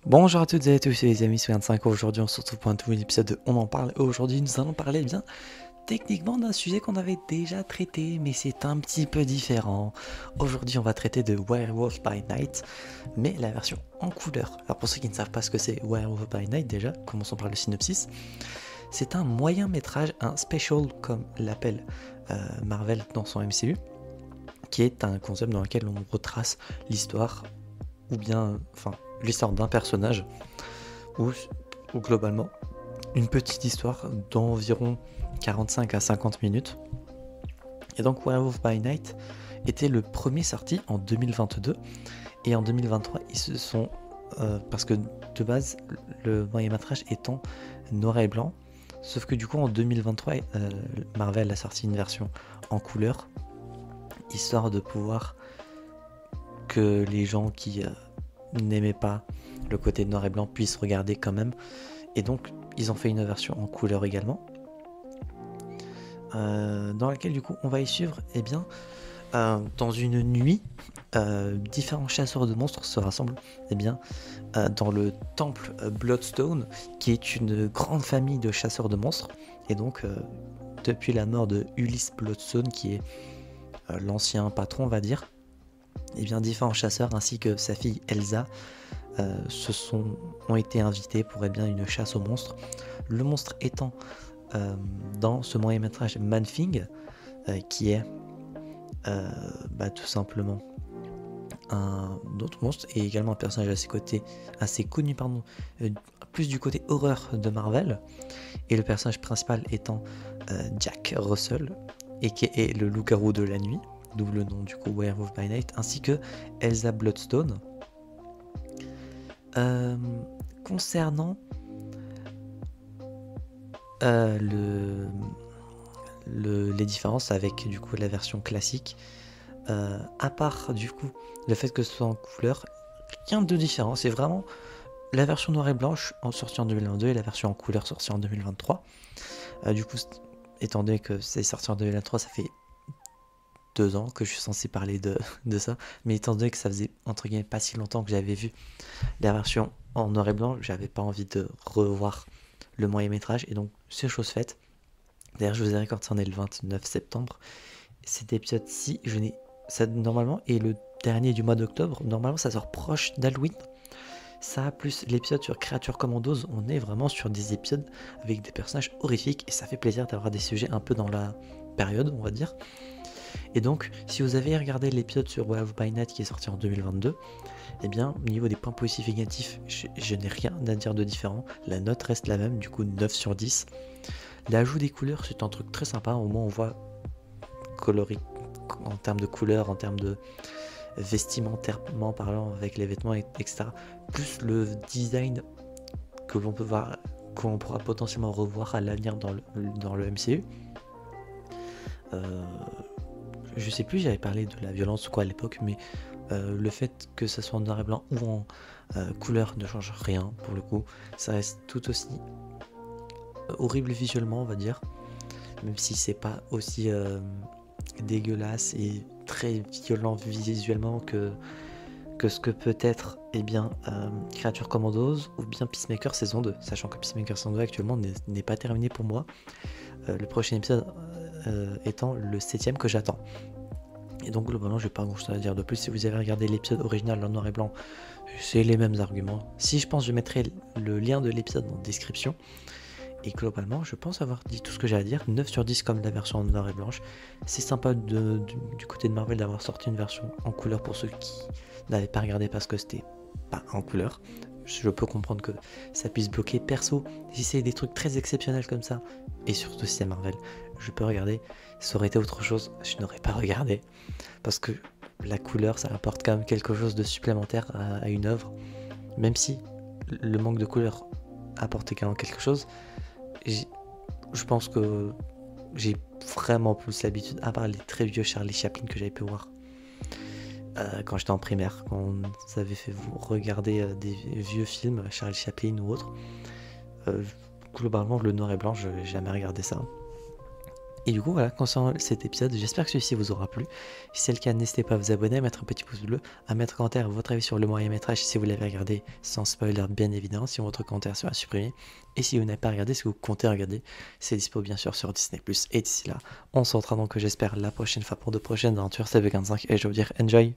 Bonjour à toutes et à tous, c'est les amis, c'est 25. Aujourd'hui on se retrouve pour un nouvel épisode de On en parle. Et aujourd'hui nous allons parler bien techniquement d'un sujet qu'on avait déjà traité, mais c'est un petit peu différent. Aujourd'hui on va traiter de Werewolf by Night, mais la version en couleur. Alors pour ceux qui ne savent pas ce que c'est Werewolf by Night déjà, commençons par le synopsis. C'est un moyen métrage, un special comme l'appelle Marvel dans son MCU, qui est un concept dans lequel on retrace l'histoire, ou bien, enfin, l'histoire d'un personnage, ou globalement, une petite histoire d'environ 45 à 50 minutes. Et donc Werewolf by Night était le premier sorti en 2022, et en 2023, ils se sont... parce que de base, le moyen métrage étant noir et blanc, sauf que du coup en 2023, Marvel a sorti une version en couleur, histoire de pouvoir que les gens qui n'aimaient pas le côté noir et blanc puissent regarder quand même. Et donc ils ont fait une version en couleur également, dans laquelle du coup on va y suivre dans une nuit, différents chasseurs de monstres se rassemblent dans le temple Bloodstone, qui est une grande famille de chasseurs de monstres. Et donc depuis la mort de Ulysse Bloodstone, qui est l'ancien patron on va dire, différents chasseurs ainsi que sa fille Elsa ont été invités pour une chasse aux monstres. Le monstre étant dans ce moyen métrage Man-Thing, qui est tout simplement un autre monstre et également un personnage assez connu, plus du côté horreur de Marvel, et le personnage principal étant Jack Russell, et qui est le loup-garou de la nuit, d'où le nom du coup Werewolf by Night, ainsi que Elsa Bloodstone. Concernant les différences avec du coup la version classique, à part du coup le fait que ce soit en couleur, rien de différent, c'est vraiment la version noir et blanche sortie en 2022 et la version en couleur sortie en 2023. Du coup, étant donné que c'est sorti en 2023, ça fait 2 ans que je suis censé parler de ça, mais étant donné que ça faisait entre guillemets pas si longtemps que j'avais vu la version en noir et blanc, j'avais pas envie de revoir le moyen métrage, et donc c'est chose faite. D'ailleurs, je vous ai recordé, ça en est le 29 septembre. Cet épisode-ci, ça normalement est le dernier du mois d'octobre. Normalement, ça sort proche d'Halloween. Ça, plus l'épisode sur Creature Commandos, on est vraiment sur des épisodes avec des personnages horrifiques, et ça fait plaisir d'avoir des sujets un peu dans la période, on va dire. Et donc, si vous avez regardé l'épisode sur Werewolf by Night qui est sorti en 2022, au niveau des points positifs et négatifs, je n'ai rien à dire de différent. La note reste la même, du coup 9 sur 10. L'ajout des couleurs, c'est un truc très sympa. Au moins, on voit coloré en termes de couleurs, en termes de vestimentairement parlant, avec les vêtements, etc. Plus le design que l'on peut voir, qu'on pourra potentiellement revoir à l'avenir dans le MCU. Je sais plus, j'avais parlé de la violence ou quoi à l'époque, mais le fait que ça soit en noir et blanc ou en couleur ne change rien pour le coup. Ça reste tout aussi horrible visuellement, on va dire, même si c'est pas aussi dégueulasse et très violent visuellement que ce que peut être Creature Commandos ou bien Peacemaker saison 2, sachant que Peacemaker saison 2 actuellement n'est pas terminé pour moi, le prochain épisode étant le 7ème que j'attends. Et donc globalement, je n'ai pas grand chose à dire de plus. Si vous avez regardé l'épisode original en noir et blanc, c'est les mêmes arguments. Si je pense, je mettrai le lien de l'épisode en description. Et globalement, je pense avoir dit tout ce que j'ai à dire. 9 sur 10 comme la version en noir et blanche. C'est sympa du côté de Marvel d'avoir sorti une version en couleur pour ceux qui n'avaient pas regardé parce que c'était pas en couleur. Je peux comprendre que ça puisse bloquer. Perso, si c'est des trucs très exceptionnels comme ça, et surtout si c'est Marvel, je peux regarder. Ça aurait été autre chose, je n'aurais pas regardé. Parce que la couleur, ça apporte quand même quelque chose de supplémentaire à une œuvre. Même si le manque de couleur apporte également quelque chose, je pense que j'ai vraiment plus l'habitude, à part les très vieux Charlie Chaplin que j'avais pu voir quand j'étais en primaire, quand on avait fait regarder des vieux films, Charlie Chaplin ou autre. Globalement, le noir et blanc, je n'ai jamais regardé ça. Et du coup, voilà, concernant cet épisode, j'espère que celui-ci vous aura plu. Si c'est le cas, n'hésitez pas à vous abonner, à mettre un petit pouce bleu, à mettre en commentaire votre avis sur le moyen métrage si vous l'avez regardé, sans spoiler bien évidemment, si votre commentaire sera supprimé. Et si vous n'avez pas regardé, si vous comptez regarder, c'est dispo bien sûr sur Disney+. Et d'ici là, on se retrouvera donc, j'espère, la prochaine fois pour de prochaines aventures CV45. Et je vais vous dire, enjoy!